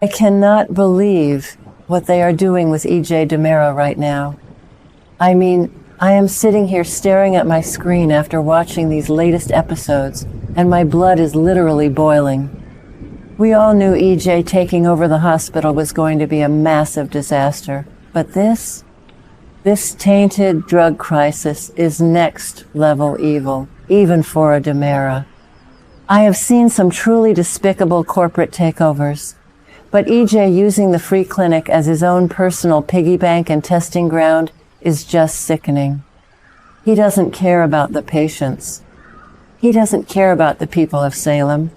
I cannot believe what they are doing with E.J. DiMera right now. I mean, I am sitting here staring at my screen after watching these latest episodes, and my blood is literally boiling. We all knew E.J. taking over the hospital was going to be a massive disaster, but this tainted drug crisis is next level evil, even for a DiMera. I have seen some truly despicable corporate takeovers, but E.J. using the free clinic as his own personal piggy bank and testing ground is just sickening. He doesn't care about the patients. He doesn't care about the people of Salem.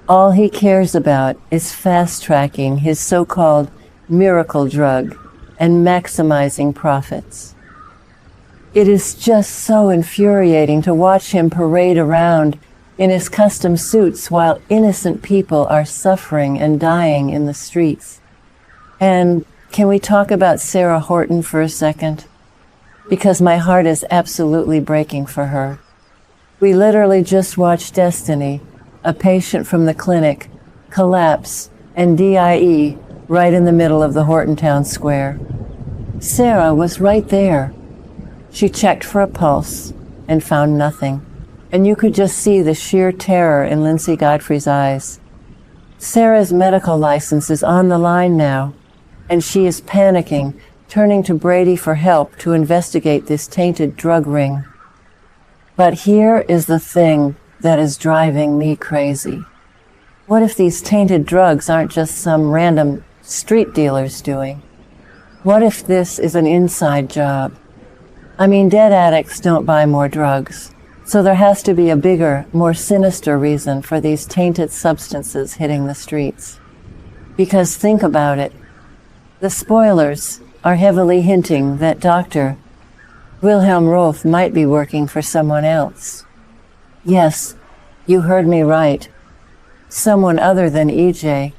All he cares about is fast-tracking his so-called miracle drug and maximizing profits. It is just so infuriating to watch him parade around in his custom suits while innocent people are suffering and dying in the streets. And can we talk about Sarah Horton for a second? Because my heart is absolutely breaking for her. We literally just watched Destiny, a patient from the clinic, collapse and DIE right in the middle of the Horton Town Square. Sarah was right there. She checked for a pulse and found nothing, and you could just see the sheer terror in Lindsay Godfrey's eyes. Sarah's medical license is on the line now, and she is panicking, turning to Brady for help to investigate this tainted drug ring. But here is the thing that is driving me crazy. What if these tainted drugs aren't just some random street dealers doing? What if this is an inside job? I mean, dead addicts don't buy more drugs, so there has to be a bigger, more sinister reason for these tainted substances hitting the streets. Because think about it. The spoilers are heavily hinting that Dr. Wilhelm Rolf might be working for someone else. Yes, you heard me right. Someone other than E.J.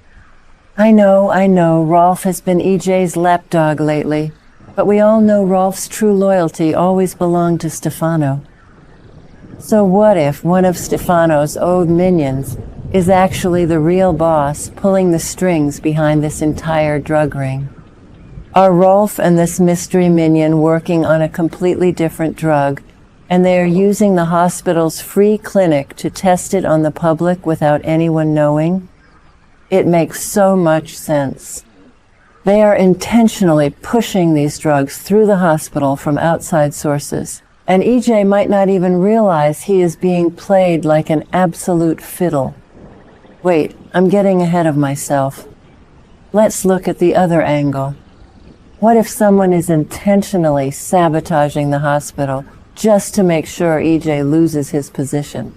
I know, Rolf has been E.J.'s lapdog lately, but we all know Rolf's true loyalty always belonged to Stefano. So what if one of Stefano's old minions is actually the real boss pulling the strings behind this entire drug ring? Are Rolf and this mystery minion working on a completely different drug, and they are using the hospital's free clinic to test it on the public without anyone knowing? It makes so much sense. They are intentionally pushing these drugs through the hospital from outside sources, and EJ might not even realize he is being played like an absolute fiddle. Wait, I'm getting ahead of myself. Let's look at the other angle. What if someone is intentionally sabotaging the hospital just to make sure EJ loses his position?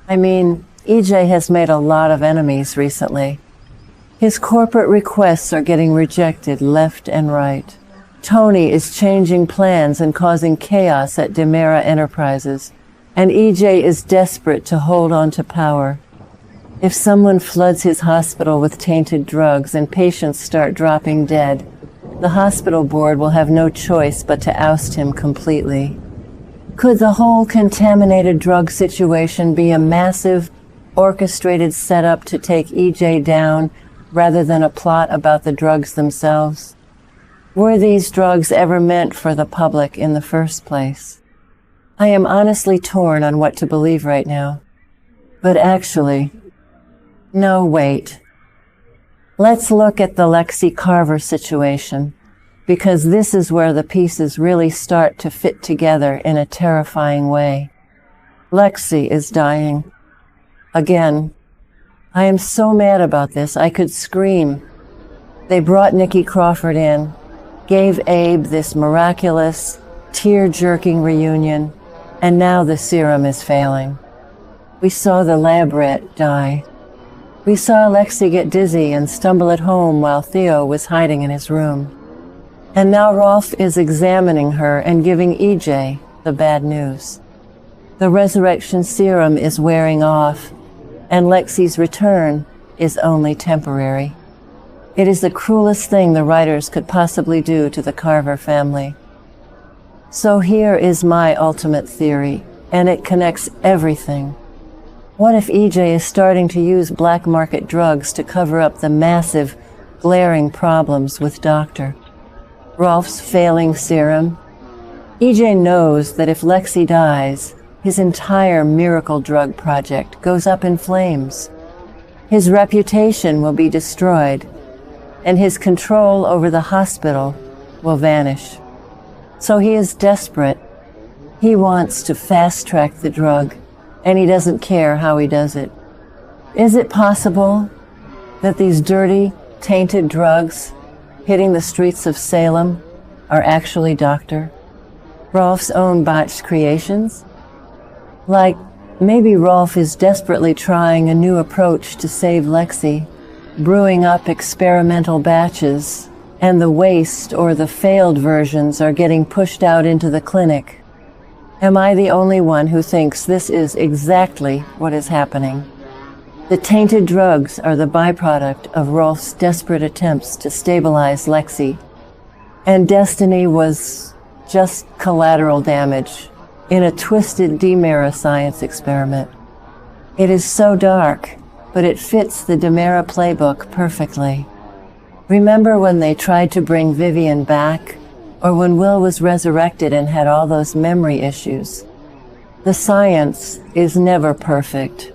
I mean, EJ has made a lot of enemies recently. His corporate requests are getting rejected left and right. Tony is changing plans and causing chaos at DiMera Enterprises, and EJ is desperate to hold on to power. If someone floods his hospital with tainted drugs and patients start dropping dead, the hospital board will have no choice but to oust him completely. Could the whole contaminated drug situation be a massive, orchestrated setup to take EJ down rather than a plot about the drugs themselves? Were these drugs ever meant for the public in the first place? I am honestly torn on what to believe right now. But actually, no, wait. Let's look at the Lexi Carver situation, because this is where the pieces really start to fit together in a terrifying way. Lexi is dying. Again. I am so mad about this, I could scream. They brought Nikki Crawford in, gave Abe this miraculous, tear-jerking reunion, and now the serum is failing. We saw the lab rat die. We saw Lexi get dizzy and stumble at home while Theo was hiding in his room. And now Rolf is examining her and giving EJ the bad news. The resurrection serum is wearing off, and Lexi's return is only temporary. It is the cruelest thing the writers could possibly do to the Carver family. So here is my ultimate theory, and it connects everything. What if EJ is starting to use black market drugs to cover up the massive, glaring problems with Dr. Rolf's failing serum? EJ knows that if Lexi dies, his entire miracle drug project goes up in flames. His reputation will be destroyed, and his control over the hospital will vanish. So he is desperate. He wants to fast-track the drug, and he doesn't care how he does it. Is it possible that these dirty, tainted drugs hitting the streets of Salem are actually Dr. Rolf's own botched creations? Like, maybe Rolf is desperately trying a new approach to save Lexi, brewing up experimental batches, and the waste or the failed versions are getting pushed out into the clinic. Am I the only one who thinks this is exactly what is happening? The tainted drugs are the byproduct of Rolf's desperate attempts to stabilize Lexi, and Destiny was just collateral damage in a twisted DiMera science experiment. It is so dark, but it fits the DiMera playbook perfectly. Remember when they tried to bring Vivian back? Or when Will was resurrected and had all those memory issues? The science is never perfect.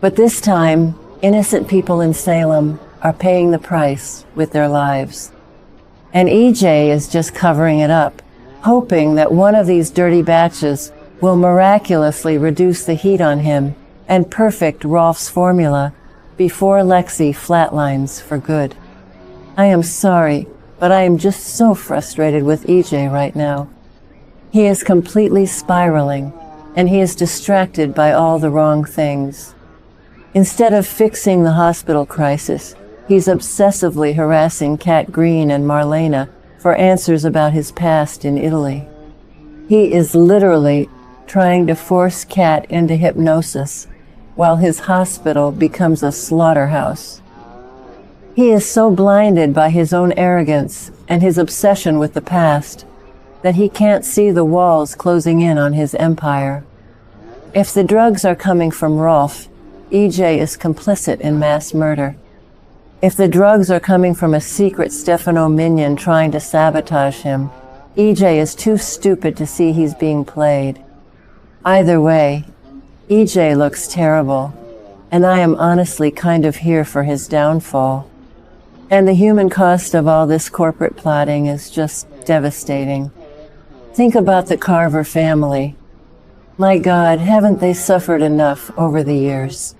But this time, innocent people in Salem are paying the price with their lives. And EJ is just covering it up, hoping that one of these dirty batches will miraculously reduce the heat on him and perfect Rolf's formula before Lexi flatlines for good. I am sorry, but I am just so frustrated with EJ right now. He is completely spiraling, and he is distracted by all the wrong things. Instead of fixing the hospital crisis, he's obsessively harassing Cat Green and Marlena for answers about his past in Italy. He is literally trying to force Cat into hypnosis while his hospital becomes a slaughterhouse. He is so blinded by his own arrogance and his obsession with the past that he can't see the walls closing in on his empire. If the drugs are coming from Rolf, EJ is complicit in mass murder. If the drugs are coming from a secret Stefano minion trying to sabotage him, EJ is too stupid to see he's being played. Either way, EJ looks terrible, and I am honestly kind of here for his downfall. And the human cost of all this corporate plotting is just devastating. Think about the Carver family. My God, haven't they suffered enough over the years?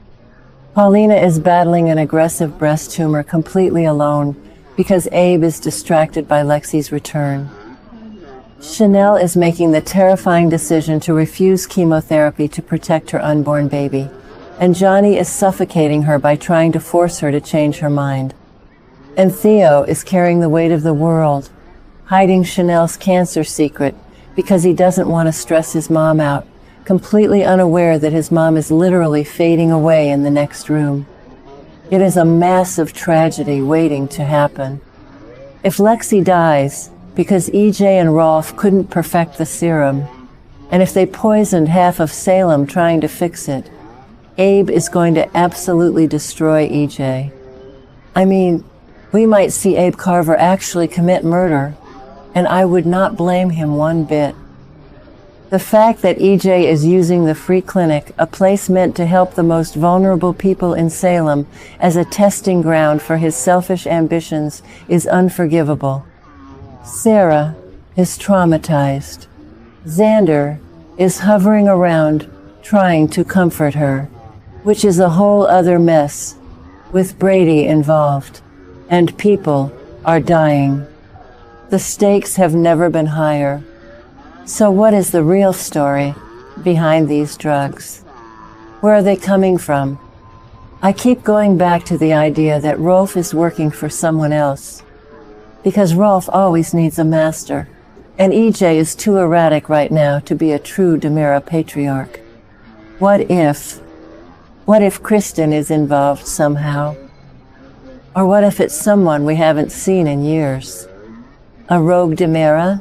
Paulina is battling an aggressive breast tumor completely alone because Abe is distracted by Lexi's return. Chanel is making the terrifying decision to refuse chemotherapy to protect her unborn baby, and Johnny is suffocating her by trying to force her to change her mind. And Theo is carrying the weight of the world, hiding Chanel's cancer secret because he doesn't want to stress his mom out, completely unaware that his mom is literally fading away in the next room. It is a massive tragedy waiting to happen. If Lexi dies because EJ and Rolf couldn't perfect the serum, and if they poisoned half of Salem trying to fix it, Abe is going to absolutely destroy EJ. I mean, we might see Abe Carver actually commit murder, and I would not blame him one bit. The fact that EJ is using the free clinic, a place meant to help the most vulnerable people in Salem, as a testing ground for his selfish ambitions is unforgivable. Sarah is traumatized. Xander is hovering around trying to comfort her, which is a whole other mess, with Brady involved. And people are dying. The stakes have never been higher. So what is the real story behind these drugs? Where are they coming from? I keep going back to the idea that Rolf is working for someone else. Because Rolf always needs a master, and EJ is too erratic right now to be a true DiMera patriarch. What if Kristen is involved somehow? Or what if it's someone we haven't seen in years? A rogue DiMera?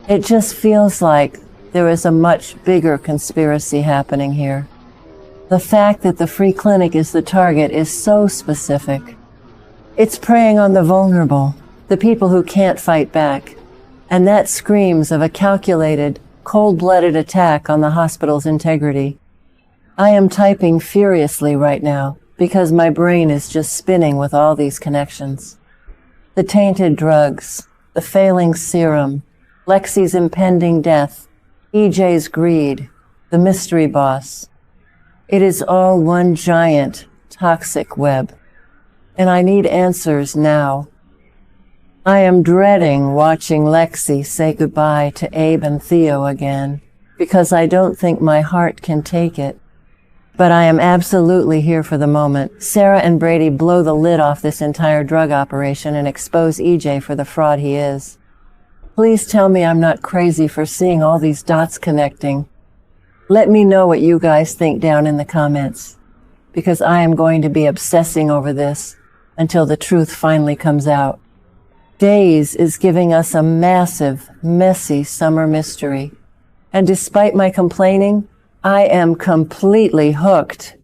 It just feels like there is a much bigger conspiracy happening here. The fact that the free clinic is the target is so specific. It's preying on the vulnerable, the people who can't fight back. And that screams of a calculated, cold-blooded attack on the hospital's integrity. I am typing furiously right now because my brain is just spinning with all these connections. The tainted drugs, the failing serum, Lexi's impending death, EJ's greed, the mystery boss. It is all one giant, toxic web. And I need answers now. I am dreading watching Lexi say goodbye to Abe and Theo again, because I don't think my heart can take it. But I am absolutely here for the moment. Sarah and Brady blow the lid off this entire drug operation and expose EJ for the fraud he is. Please tell me I'm not crazy for seeing all these dots connecting. Let me know what you guys think down in the comments, because I am going to be obsessing over this until the truth finally comes out. Days is giving us a massive, messy summer mystery. And despite my complaining, I am completely hooked.